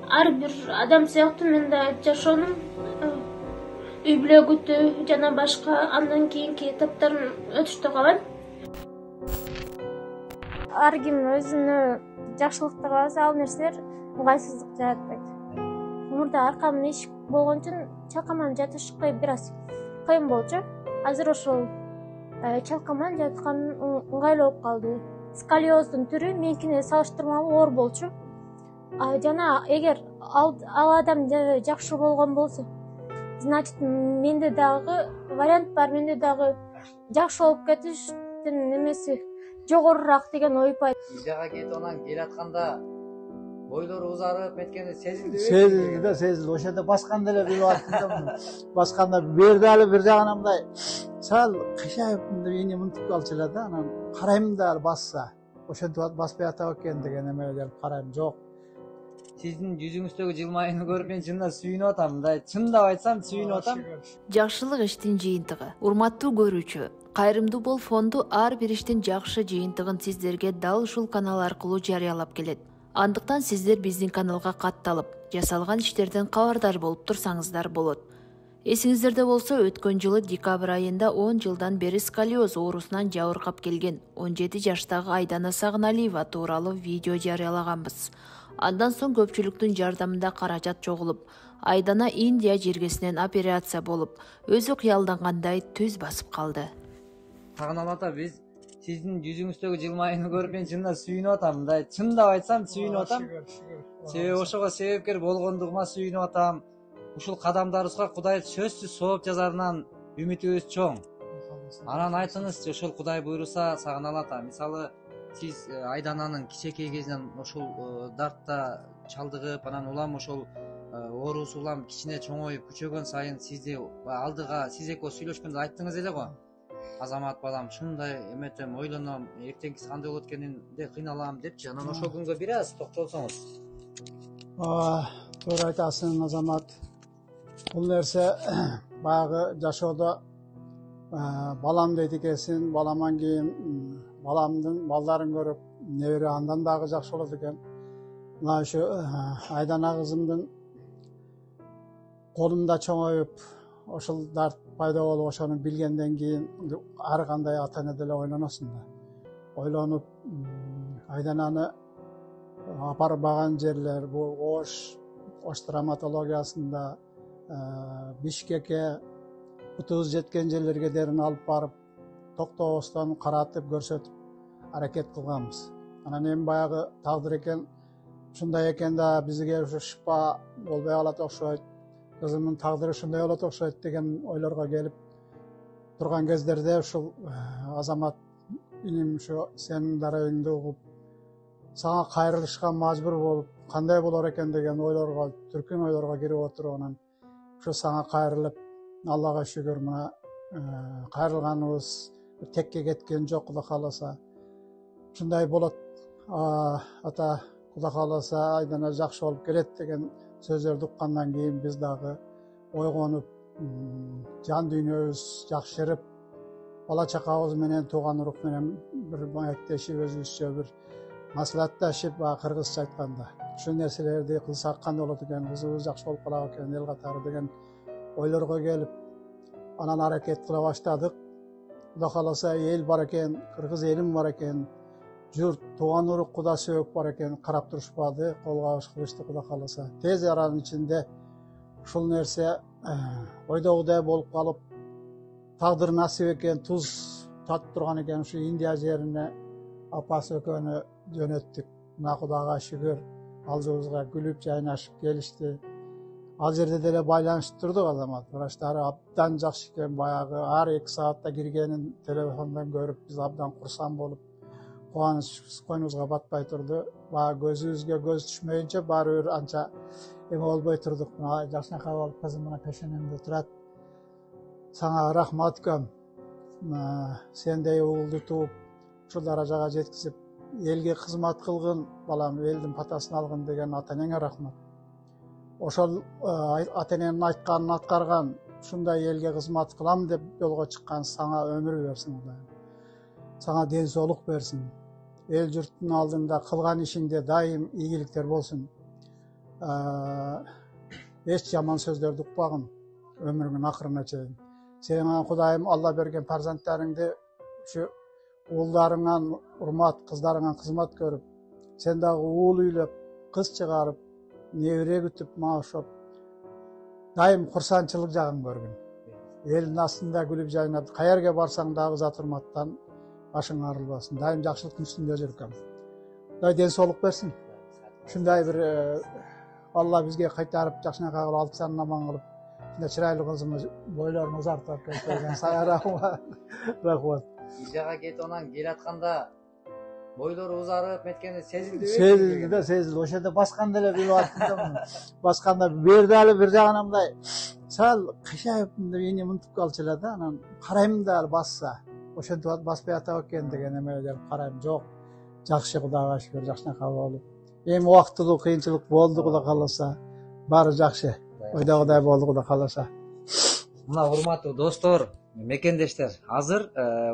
ар бир адам сыяктуу мен да жашоонун үй бүлө күтүү жана башка андан кийинки этаптарын өтүштү каалайм. Ар ким өзүнө жакшылыкты кааласа, ал нерселер ыңгайсыздык жаратпайт. Мурда аркам ишик болгон үчүн чалкаман жатыш бир аз кыйын болчу. Азыр ошол чалкаман жаткан ыңгайлуу болуп калды. Сколиоздун түрү меникине салыштырмалуу оор болчу. Жана эгер ал адам жакшы болгон болсо, значит менде дагы вариант бар, менде дагы жакшы болуп кетиштин немеси жогорураак деген ой пайда. Жага кетип анан келатканда бойлору узарып кеткени сезилдиби? Сезилди. Ошондо басканда эле билип аттым. Басканда бир дали бир жагынан мындай сал кышайып эне мынтип калчу эле да, анан карайм дагы басса. Ошентип баспай атабы экен деген эме келип карайм, жок. Сиздин жүзүңүздөгү жылмаюуну көрүп мен чынында сүйүнүп атам. Мындай чындап айтсам сүйүнүп атам. Жакшылык иштин жыйынтыгы. Урматтуу көрүүчү, Кайрымдуу Бол фонду ар бир иштин жакшы жыйынтыгын сиздерге дал ушул канал аркылуу жарыялап келет. Андыктан сиздер биздин каналга катталып, жасалган иштерден кабардар болуп турсаңыздар болот. Эсиңиздерде болсо, өткөн жылы декабрь айында 10 жылдан бери сколиоз оорусунан жабыркап келген 17 жаштагы Айдана Сагыналиева тууралуу видео жарыялаганбыз. Андан соң көпчүлүктүн жардамында каражат чогулуп, Айдана Индия жергесинен операция болуп, өзү кыялдангандай түз басып калды. Сагынал ата, биз сиздин жүзүңүздөгү жылмаюуну көрүп мен чынында сүйүнүп атам. Мындай чындап айтсам сүйүнүп атам. Себеби ошого себепкер болгондугума сүйүнүп атам. Ушул кадамдарыбызга Кудай сөзсүз сооп жазарынан үмүтүбүз чоң. Анан айтыңызчы, ошол Кудай буйруса, Сагынал ата, мисалы сиз Айдананын кичинекей кезинен ошол дартта чалдыгып, анан улам ошол оорусу улам кичине чоңоюп күчөгөн сайын сизди алдыга сиз экөө сүйлөшкөндө айттыңыз эле го. Азамат балам, ушундай эметем, ойлоном, эртеңкиси кандай болот экенинде кыйналам депчи. Анан ошол күнгө бир аз токтолсоңуз. Туура айтасың, Азамат. Бул нерсе баягы жашоодо балам дейт экенсиң, баламан кийин баламдын балдарын көрүп, небере андан дагы жакшы болот экен. Мына ушу Айдана кызымдын колумда чоңоюп, ошол дарт пайда болуп, ошону билгенден кийин ар кандай ата эне деле ойлоносуң да. Ойлонуп, Айдананы апарбаган жерлер, бул Ош травматологиясында, Бишкекке, утубуз жеткен жерлерге дерин алып барып, токтобостон каратып, көрсөтүп аракет кылганбыз. Анан эми баягы тагдыр экен, ушундай экен да бизге ушу шыпа болбой калат окшойт, кызымдын тагдыры ушундай болот окшойт деген ойлорго келип турган кездерде ушул Азамат иним ушу сенин дарегиңди угуп, сага кайрылышка мажбур болуп, кандай болор экен деген ойлорго, түркүн ойлорго кирип отуруп, анан ушу сага кайрылып, Аллага шүгүр, мына кайрылганыбыз текке кеткен жок, Кудай кааласа. Ушундай болот. Ата, Кудай кааласа, Айдана жакшы болуп келет деген сөздөрдү уккандан кийин биз дагы ойгонуп, жан дүйнөбүз жакшырып, бала чакабыз менен, тууган урук менен бир маектешип, өзүбүзчө бир маслихатташып, кыргызча айтканда, ушул нерселерди кылсак кандай болот экен, кызыбыз жакшы болуп калат экен, эл катары деген ойлорго келип, анан аракет кыла баштадык. Кудай кааласа, эл бар экен, кыргыз элим бар экен, журт, тууган урук, куда сөөк бар экен, карап турушпады, кол кабыш кылышты, Кудай кааласа. Тез аранын ичинде ушул нерсе ойдогудай болуп калып, тагдыр насип экен, туз татып турган экен, ушу Индия жерине апасы экөөнү жөнөттүк. Мына Кудайга шүгүр, алдыбызга күлүп жайнашып келишти. Ал жерде деле байланыштып турдук Азамат. Врачтары абдан жакшы экен, баягы ар 2 саатта киргенин телефондон көрүп, биз абдан курсан болуп, кубаныч койнубузга батпай турду. Баягы көзүбүзгө көз түшмөйүнчө баары бир анча эме болбой турдук. Мына жакшынакай болуп, кызым мына пешенемде турат. Сага рахмат көм. Сендей угулду тууп, ушул даражага жеткизип, элге кызмат кылгын, балам, элдин патасын алгын деген ата энеңе рахмат. Ошол ата эненин айтканын аткарган, ушундай элге кызмат кылам деп жолго чыккан, сага өмүр берсин Кудайым. Сага ден соолук берсин. Эл журттун алдында кылган ишиңде дайым ийгиликтер болсун. эч жаман сөздөрдү укпагын өмүрүңүн акырына чейин. Сага Кудайым Алла берген парзанттарыңды ушу уулдарыңан урмат, кыздарыңан кызмат көрүп, сен дагы уул үйлөп, кыз чыгарып, небере күтүп, машоп дайым курсанчылык жагын көргүн. Элдин астында күлүп жайнап, каерге барсаң дагы зат урматтан башың арылбасын. Дайым жакшылыктын үстүндө жүргөн. Кудай ден соолук берсин. Ушундай бир Алла бизге кайтарып, жакшынакай кылып, алты санын аман кылып, ушундай чырайлуу кызымыз бойлорун узартып келген сага рахмат. Рахмат. Ижага кетип анан келатканда бойлору узарып меткени сезилдиби? Сезилди да, сезилди. Ошол жерде басканда эле билип аттым да. Басканда бир дали бир жагынан мындай сал кышайып мындай эне мынтип калчу эле да, анан карайм да басса. Ошентип баспай атабы экен деген эме деп карайм. Жок. Жакшы, Кудайга шүгүр, жакшынакай болуп. Эми убактылуу кыйынчылык болду, Кудай кааласа, баары жакшы. Ойдогудай болду, Кудай кааласа. Мына урматтуу достор, мекендештер, азыр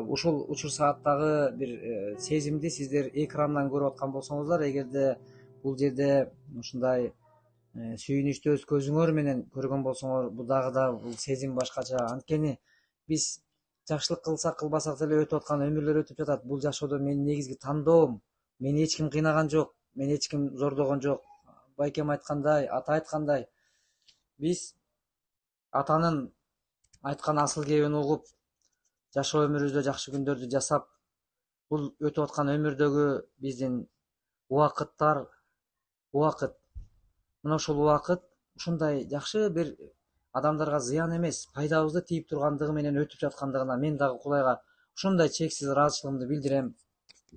ушул учур сааттагы бир сезимди сиздер экрандан көрүп аткан болсоңуздар, эгерде бул жерде ушундай сүйүнүчтү өз көзүңөр менен көргөн болсоңор, бул дагы да бул сезим башкача. Анткени биз жакшылык кылсак кылбасак деле өтүп аткан өмүрлөр өтүп жатат. Бул жашоодо менин негизги тандоом, мени эч ким кыйнаган жок, мени эч ким зордогон жок. Байкем айткандай, ата айткандай, биз атанын айткан асыл кебин угуп, жашоо өмүрүбүздө жакшы күндөрдү жасап, бул өтүп аткан өмүрдөгү биздин убакыттар, убакыт. Мына ушул убакыт ушундай жакшы бир адамдарга зыян эмес, пайдабызды тийип тургандыгы менен өтүп жаткандыгына мен дагы Кудайга ушундай чексиз ыраазычылыгымды билдирем.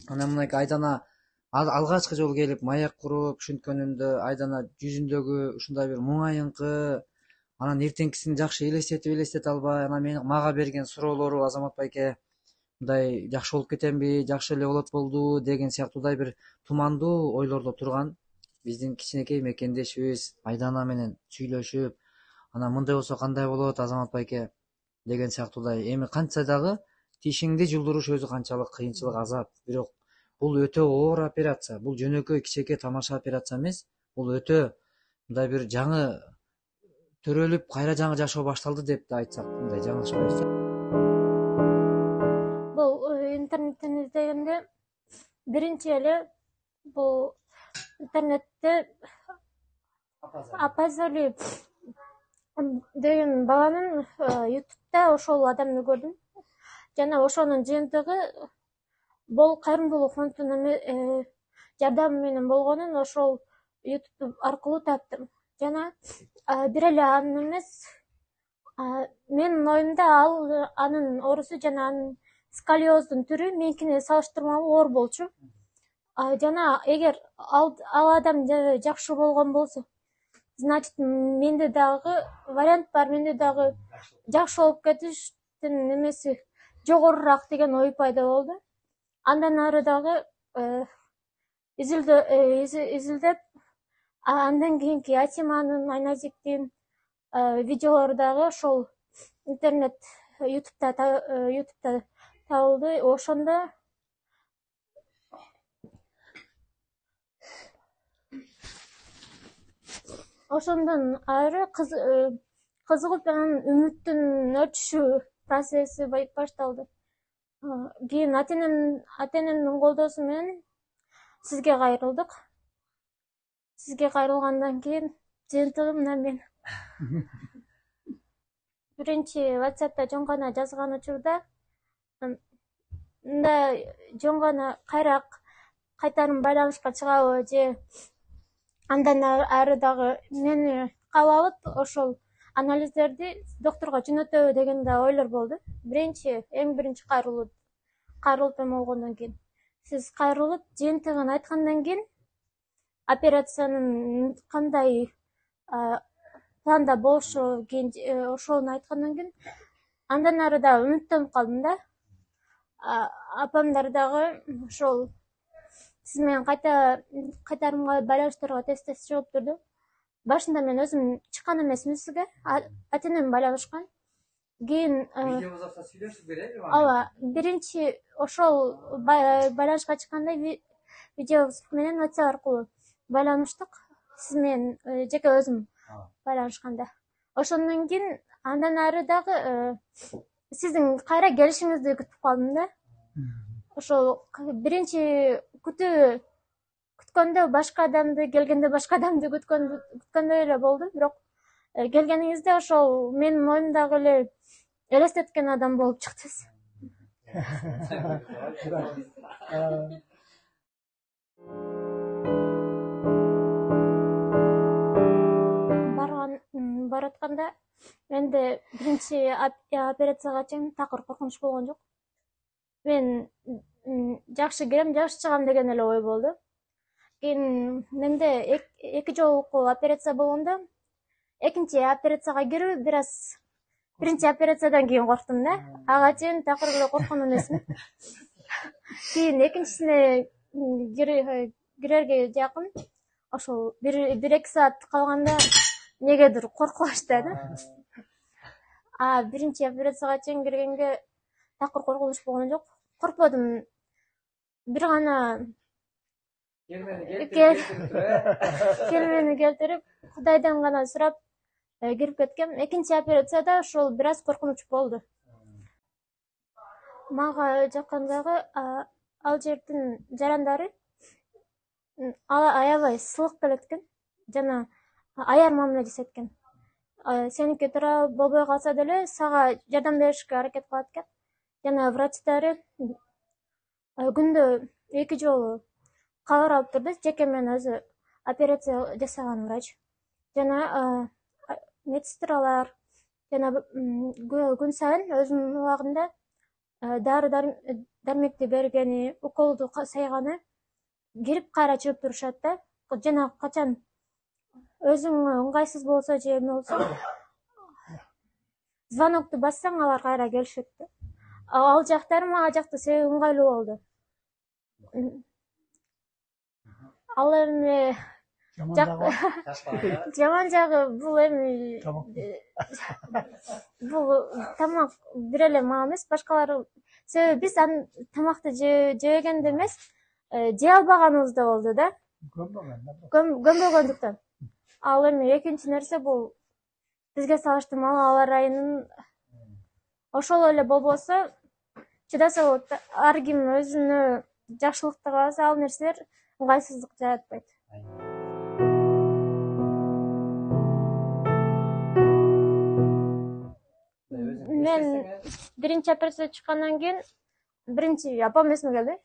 Анан мынакей Айдана алгачкы жолу келип маяк куруп түшүнткөнүндө Айдана жүзүндөгү ушундай бир муңайыңкы, анан эртеңкисин жакшы элестете албай, анан мага берген суроолору Азамат байке мындай жакшы болуп кетемби, жакшы эле болду деген сыяктуудай бир тумандуу ойлордо турган. Биздин кичинекей мекендешибиз Айдана менен сүйлөшүп, анан мындай болсо кандай болот Азамат байке деген сыяктуудай. Эми кантса дагы тишиңди жулдуруш өзү канчалык кыйынчылык, азап, бирок бул өтө оор операция. Бул жөнөкөй кичекей тамаша операция эмес. Бул өтө мындай бир жаңы төрөлүп, кайра жаңы жашоо башталды деп да айтсак, мындай жаңылышпайбыз. Бул интернеттен издегенде биринчи эле бул интернетте Апазали деген баланын ютубта ошол адамды көрдүм. Жана ошонун жыйынтыгы Бол кайрымдуулук фондунун жардамы менен болгонун ошол ютуб аркылуу таптым. Жана бир эле анын эмес, менин оюмда анын оорусу жана анын сколиоздун түрү меникине салыштырмалуу оор болчу. Жана эгер ал адам жакшы болгон болсо, значит менде дагы вариант бар, менде дагы жакшы болуп кетиштин эмеси жогорураак деген ой пайда болду. Андан ары дагы изилдеп, андан кийинки Атиманын, Айназиктин видеолору дагы ошол интернет ютубта табылды. Ошондон ары кызыгып анан үмүттүн өчүшү процесси башталды. Кийин ата-энемдин колдоосу менен сизге кайрылдык. Сизге кайрылгандан кийин жыйынтыгы мына мен. Биринчи WhatsApp'та жөн гана жазган учурда мындай жөн гана кайтарым байланышка чыгабы же андан ары дагы мени кабыл алып ошол анализдерди докторго жөнөтөбү деген да ойлор болду. Эң биринчи кайрылып эме болгондон кийин. Сиз кайрылып жыйынтыгын айткандан кийин операциянын кандай планда болушу ошону айткандан кийин андан ары дагы үмүттөнүп калдым да. Апамдар дагы ошол сиз менен кайтарымга байланыштырууга тез жооп турду. Башында мен өзүм чыккан эмесмин сизге, ата-энем байланышкан. Кийин видеобузда сүйлөшүп берели ма? Ооба, биринчи ошол байланышка чыкканда видео менен WhatsApp аркылуу байланыштык. сиз менен жеке өзүм байланышканда. Ошондон кийин андан ары дагы сиздин кайра келишиңизди күтүп калдым да. Ошол биринчи күткөндө башка адамды, келгенде башка адамды күткөндөй эле болду, бирок келгениңизде ошол менин оюмдагы эле элестеткен адам болуп чыктыңыз. Баратканда менде биринчи операцияга чейин такыр коркунуч болгон жок. Мен жакшы кирем, жакшы чыгам деген эле ой болду. Кийин менде эки жолку операция болгондо экинчи операцияга кирүү бир аз биринчи операциядан кийин корктум да. Ага чейин такыр эле корккон эмесмин. Кийин экинчисине кирерге жакын ошол 1-2 саат калганда негедир коркуп баштады. Биринчи операцияга чейин киргенге такыр коркунуч болгон жок. Коркподум. Бир гана келмени келтирип, Кудайдан гана сурап кирип кеткем. Экинчи операцияда ошол бир аз коркунуч болду. Мага жаккандагы ал жердин жарандары аябай сылык келет экен. Жана аяр мамиле жасайт экен. Сеники туура болбой калса деле сага жардам беришке аракет кылат экен. Жана врачтары күндө 2 жолу кабар алып турду. Жеке мен өзү операция жасаган врач. Жана медсестралар жана күн сайын өзүнүн убагында дары-дармекти бергени, уколду сайганы кирип кайра чыгып турушат да. Жана качан өзүңө ыңгайсыз болсо же эме болсо звонокту бассаң алар кайра келишет да. Ал жактары мага жакты, себеби ыңгайлуу болду. Ал эми жаман жагы бул эми бул тамак бир эле мага эмес, башкалары, себеби биз тамакты жебегенде эмес, жей албаганыбызда болду да. Көмбөгөндүктөн. Ал эми экинчи нерсе бул бизге салыштырмалуу аба ырайынын ошол эле болбосо чыдаса болот да. Ар ким өзүнө жакшылыкты кааласа, ал нерселер ыңгайсыздык жаратпайт. Мен биринчи операциядан чыккандан кийин биринчи апам эсиме келди.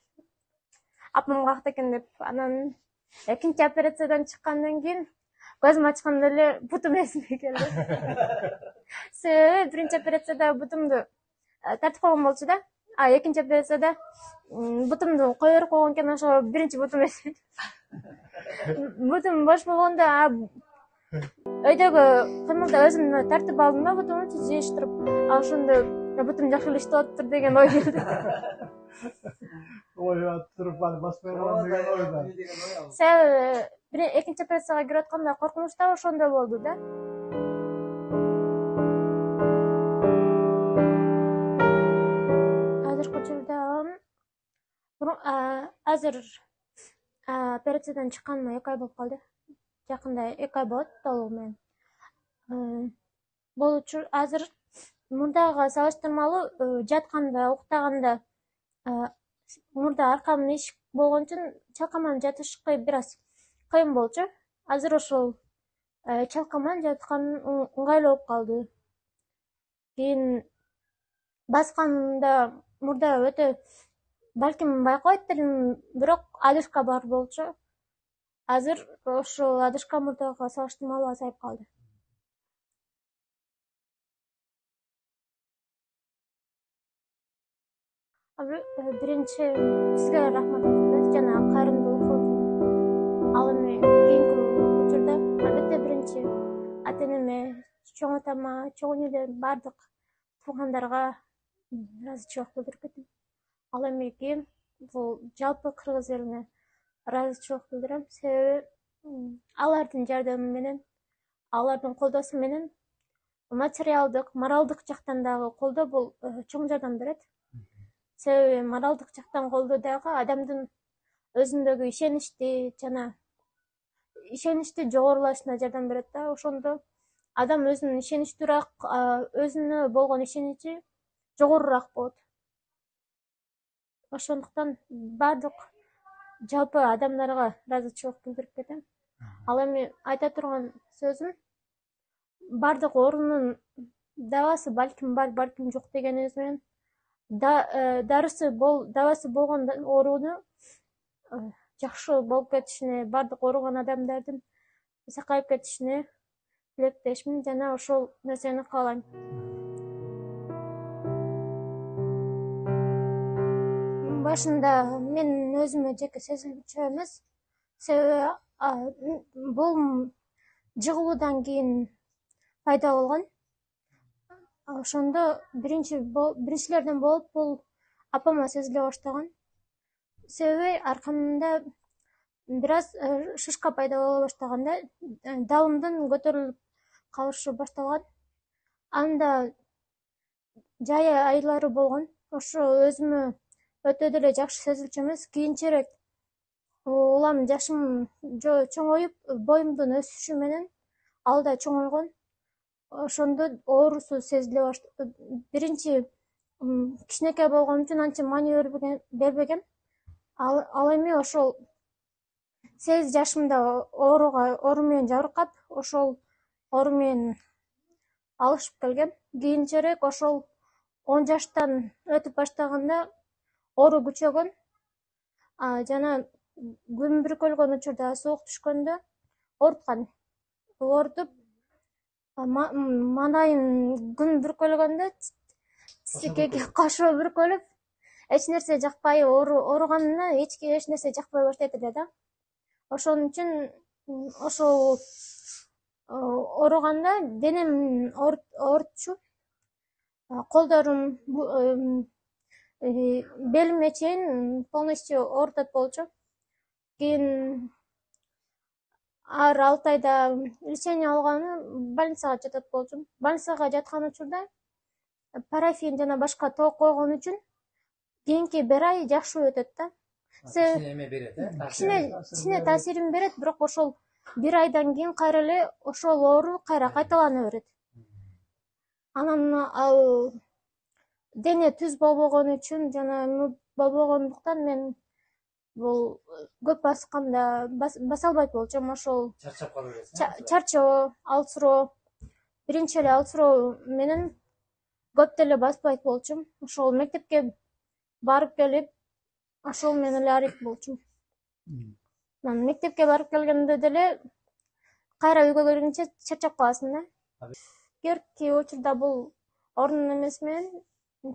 Апам каякта экен деп. Анан экинчи операциядан чыккандан кийин көзүм ачканда эле бутум эсиме келди. Себеби биринчи операцияда бутумду тартып койгон болчу да. Экинчи операцияда бутумду кое берип койгон экен, ошо биринчи бутум эсиме. Бутум бош болгондо өйдөгү кыймылда өзүм тартып алдым да бутумду жыйыштырып. Ошондо бутум жакшы эле иштеп атыптыр деген ой келди. Туруп баспай калам деген ойда. Себеби экинчи операцияга кирип атканда коркунуч да ошондой болду да. Азыркы учурда азыр операциядан чыкканыма 2 ай болуп калды. Жакында 2 ай болот толугу менен. Бул азыр мурдага салыштырмалуу жатканда, уктаганда мурда аркам ишик болгон үчүн чалкаман жатышкы бир аз кыйын болчу. Азыр ошол чалкаман жаткан ыңгайлуу болуп калды. Кийин басканда мурда өтө балким байкабайт элем, бирок одышка бар болчу. Азыр ошол одышка мурдага салыштырмалуу азайып калды. Биринчи сизге рахмат айтып келет, жана кайрымдуулук. Ал эми кийинки учурда албетте биринчи ата-энеме, чоң атама, чоң энелер, бардык туугандарга ыраазычылык билдирип кеттим. Ал эми кийин бул жалпы кыргыз элине ыраазычылык билдирем, себеби алардын жардамы менен, алардын колдоосу менен материалдык, моралдык жактан дагы колдоо бул чоң жардам берет. Себеби моралдык жактан колдоо дагы адамдын өзүндөгү ишеничти жана ишеничти жогорулашына жардам берет да. Ошондо адам өзүнүн ишеничтүүрөөк, өзүнө болгон ишеничи жогорураак болот. Ошондуктан баардык жалпы адамдарга ыраазычылык билдирип кетем. Ал эми айта турган сөзүм, баардык оорунун дабасы балким бар, балким жок дегенибиз менен дабасы болгон ооруну жакшы болуп кетишине, баардык ооруган адамдардын сакайып кетишине тилектешмин жана ошол нерсени каалайм. Башында мен өзүмө жеке сезилчү эмес, себеби бул жыгылуудан кийин пайда болгон. Ошондо биринчилерден болуп бул апама сезиле баштаган. Себеби аркамда бир аз шишка пайда боло баштаганда, далымдын көтөрүлүп калышы башталган. Анда жай айлары болгон. Ошо өзүмө өтө деле жакшы сезилчү эмес. Кийинчерээк улам жашым чоңоюп, боюмдун өсүшү менен ал да чоңойгон. Ошондо оорусу сезиле баштады. Биринчи кичинекей болгон үчүн анча маани бербегем. Ал эми ошол 8 жашымда оору менен жабыркап, ошол оору менен алышып келгем. Кийинчерээк ошол 10 жаштан өтүп баштаганда оору күчөгөн. Жана күн бүркөлгөн учурда, суук түшкөндө ооруткан. Оорутуп, манайым күн бүркөлгөндө тискеге кошо бүркөлүп, эч нерсе жакпай, ооруганына эч нерсе жакпай баштайт эле да. Ошон үчүн ошол ооруганда денем оорутчу, колдорум, белиме чейин полностью оорутат болчу. Кийин ар 6 айда лечение алганы больницага жатат болчумун. Больницага жаткан учурда парафин жана башка тоок койгон үчүн кийинки 1 ай жакшы өтөт да. Кичине эме берет, Кичине таасирин берет, бирок ошол 1 айдан кийин кайра эле ошол оору кайра кайталана берет. Анан ал дене түз болбогон үчүн жана болбогондуктан мен бул көп басканда баса албайт болчумун. Ошол чарчап калып элесиң. чарчоо, алсыроо, биринчи эле алсыроо менен көп деле баспайт болчумун. Ошол мектепке барып келип, ошол менен эле арит болчумун. Мектепке барып келгенде деле кайра үйгө келгенче чарчап каласың да. Кийинки учурда бул оорунун эмеси менен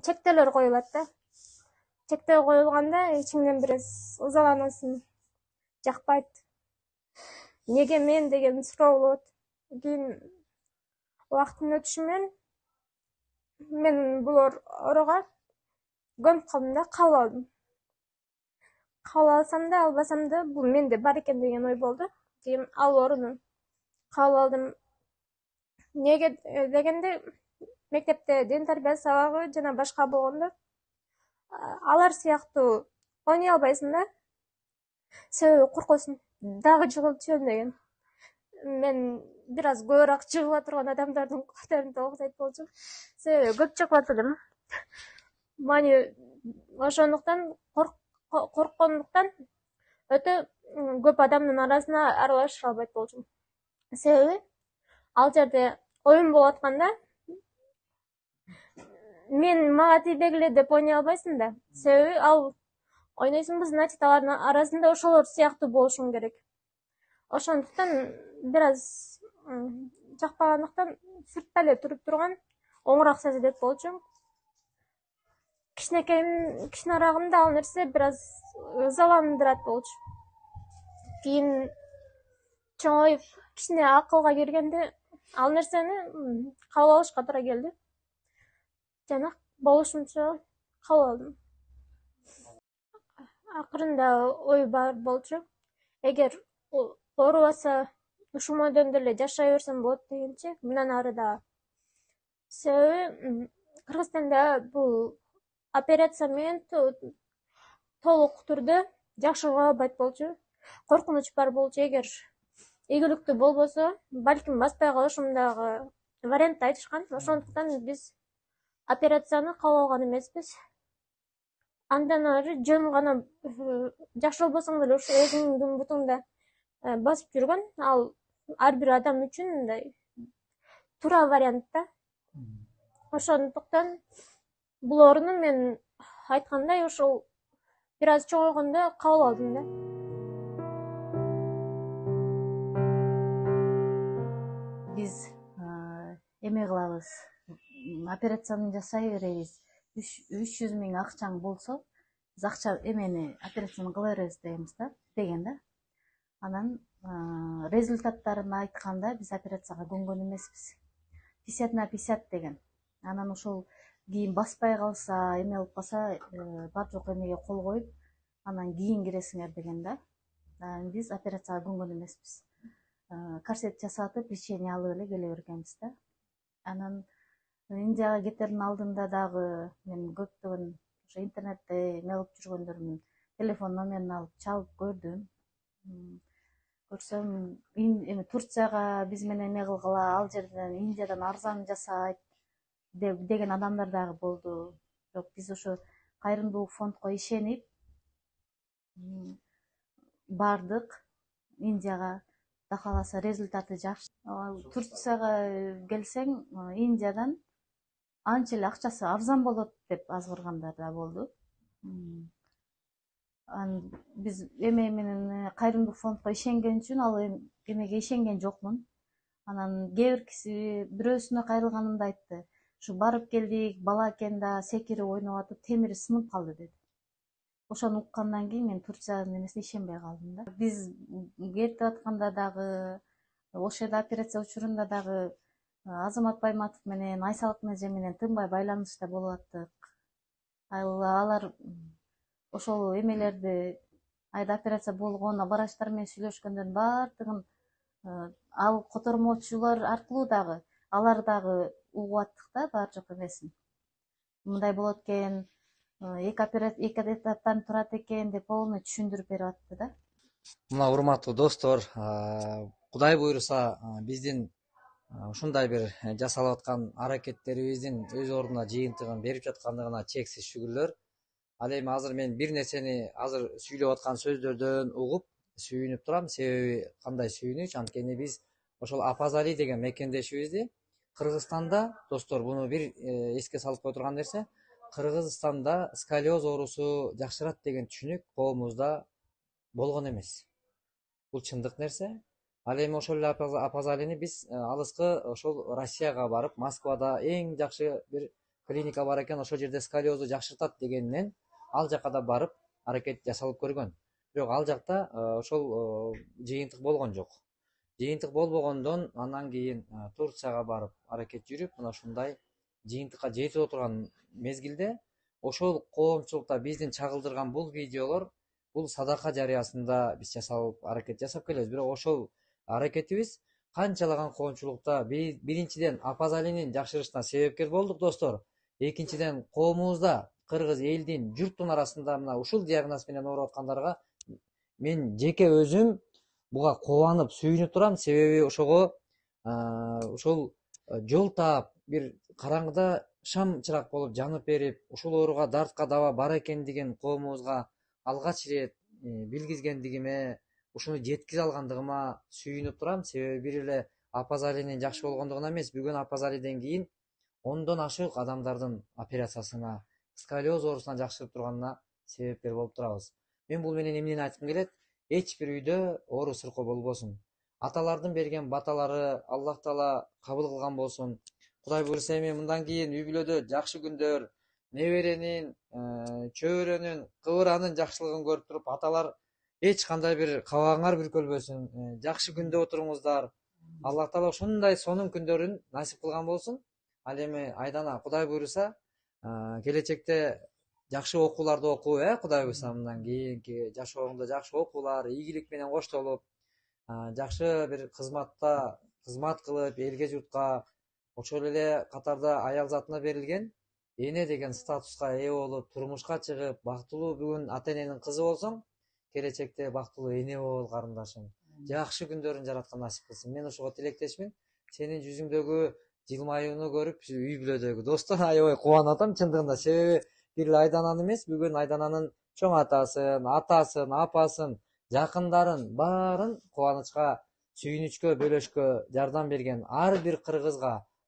чектелер коюлат да. Чектөө коюлганда ичиңден бир ызаланасың, жакпайт. Неге мен деген суроо болот. Кийин убакыттын өтүшү менен мен бул ооруга көнүп калдым да, кабыл алдым. Кабыл алсам да, албасам да бул менде бар экен деген ой болду. Кийин ал ооруну кабыл алдым. Неге дегенде, мектепте ден тарбия сабагы жана башка болгондо алар сыяктуу ойной албайсың да. Себеби коркосуң, дагы жыгылып түшөм деген. Мен бир аз көбүрөөк жыгыла турган адамдардын катарында окшойт болчумун. Себеби көп чыгып элем. Мани ошондуктан корккондуктан өтө көп адамдын арасына аралаша албайт болчумун. Себеби ал жерде оюн болуп атканда мага тийбегиле деп ойной албайсың да. Себеби ал ойнойсуңбу, значит алардын арасында ошолор сыяктуу болушуң керек. Ошондуктан бир аз жакпагандыктан сыртта эле туруп турган оңураак сезилет болчу. Кичинерагымда ал нерсе бир аз ызаландырат болчу. Кийин чоңоюп кичине акылга киргенде ал нерсени кабыл алышка туура келди. Жана болушунча кабыл алдым. Акырында ой бар болчу. Эгер оорубаса ушул мойдон деле жашай берсем болот дегенче, мындан ары да. Себеби Кыргызстанда бул операция менен толук түрдө жакшы кыла албайт болчу. Коркунуч бар болчу. Эгер ийгиликтүү болбосо, балким баспай калышым дагы вариантты айтышкан. Ошондуктан биз операцияны кабыл алган эмеспиз. Андан ары жөн гана жакшы болбосоң деле ушу өзүңдүн бутуңда басып жүргөн, ал ар бир адам үчүн мындай туура вариант да. Ошондуктан бул орунду мен айткандай ошол бир аз чоңойгондо кабыл алдым да. Биз эме кылабыз, операцияны жасай беребиз. 300 миң акчаң болсо, биз акча эмени операцияны кыла беребиз деген да. Анан результаттарын айтканда биз операцияга көнгөн эмеспиз. 50/50 деген. Анан ошол кийин баспай калса, эме болуп калса, бар жок эмеге кол коюп, анан кийин киресиңер деген да. Биз операцияга көнгөн эмеспиз. Корсет жасатып, лечение алып эле келе бергенбиз да. Анан Индияга кетердин алдында дагы мен көптөгөн ошо интернетте эме кылып жүргөндөрдүн телефон номерин алып чалып көрдүм. Көрсөм, эми Турцияга биз менен эме кылгыла, ал жерден Индиядан арзан жасайт деген адамдар дагы болду. Бирок биз ошо кайрымдуулук фондко ишенип бардык Индияга. Да кааласа результаты жакшы. Турцияга келсең, Индиядан анча эле акчасы арзан болот деп азгыргандар да болду. Биз эме менен кайрымдуулук фондко ишенген үчүн ал эмеге ишенген жокмун. Анан кээ бир киши бирөөсүнө кайрылганымда айтты. Ушу барып келдик, бала экен да секирип ойноп атып темири сынып калды деди. Ошону уккандан кийин мен Турциянын эмесине ишенбей калдым да. Биз кетип атканда дагы, ошол жерде операция учурунда дагы Азамат Байматов менен Айсалык Меже менен тынбай байланышта болуп аттык. Алар ошол эмелерди, айда операция болгон врачтар менен сүйлөшкөндөрдүн баардыгын ал котормочулар аркылуу дагы алар дагы угуп аттык да бар жок эмесин. Мындай болот экен, эки этаптан турат экен деп полный түшүндүрүп берип атты да. Мына урматтуу достор, Кудай буйруса биздин ушундай бир жасалып аткан аракеттерибиздин өз ордуна жыйынтыгын берип жаткандыгына чексиз шүгүрлөр. Ал эми азыр мен бир нерсени азыр сүйлөп аткан сөздөрдөн угуп сүйүнүп турам. Себеби кандай сүйүнүч? Анткени биз ошол Апазали деген мекендешибизди Кыргызстанда, достор, буну бир эске салып кое турган нерсе, Кыргызстанда сколиоз оорусу жакшырат деген түшүнүк коомубузда болгон эмес. Бул чындык нерсе. Ал эми ошол эле Апазалини биз алыскы ошол Россияга барып, Москвада эң жакшы бир клиника бар экен, ошол жерде сколиозду жакшыртат дегенден ал жака да барып аракет жасалып көргөн. Бирок ал жакта ошол жыйынтык болгон жок. Жыйынтык болбогондон андан кийин Турцияга барып аракет жүрүп, мына ушундай жыйынтыкка жетип отурган мезгилде ошол коомчулукта биздин чагылдырган бул видеолор, бул садака жарыясында биз жасалып аракет жасап келебиз. Бирок ошол аракетибиз канчалаган коомчулукта биринчиден Апазалинин жакшырышына себепкер болдук, достор. Экинчиден коомубузда, кыргыз элдин, журттун арасында мына ушул диагноз менен ооруп аткандарга мен жеке өзүм буга кубанып, сүйүнүп турам. Себеби ошого ушул жол таап, бир караңгыда шам чырак болуп жанып берип, ушул ооруга дартка даба бар экендигин коомубузга алгач ирет билгизгендигиме, ушуну жеткизе алгандыгыма сүйүнүп турам. Себеби бир эле Апазалинин жакшы болгондугуна эмес, бүгүн Апазалиден кийин ондон ашык адамдардын операциясына, сколиоз оорусуна жакшырып турганына себепкер болуп турабыз. Мен бул менен эмнени айткым келет? Эч бир үйдө оору сыркоо болбосун. Аталардын берген баталары Аллах Таала кабыл кылган болсун. Кудай буйруса эми мындан кийин үй бүлөдө жакшы күндөр, неберенин, чөбөрөнүн, кыбыранын жакшылыгын көрүп туруп, аталар эч кандай бир кабагыңар бүркөлбөсүн. Жакшы күндө отуруңуздар. Аллах Таала ушундай сонун күндөрүн насип кылган болсун. Ал эми айдана Кудай буйруса келечекте жакшы окууларды окуп, Кудай буйруса мындан кийинки жашооңдо жакшы окуулар, ийгилик менен коштолуп, жакшы бир кызматта кызмат кылып, элге журтка, ошол эле катарда аял затына берилген эне деген статуска ээ болуп, турмушка чыгып, бактылуу бүгүн ата эненин кызы болсоң, келечекте бактылуу эне бол, карындашым. жакшы күндөрүн жараткан насип кылсын. Мен ошого тилектешмин. Сенин жүзүңдөгү жылмаюуну көрүп, үй бүлөдөгү достор аябай кубанып атам чындыгында. Себеби бир эле Айдананы эмес, бүгүн Айдананын чоң атасын, апасын, жакындарын баарын кубанычка, сүйүнүчкө бөлөшкө жардам берген ар бир кыргызга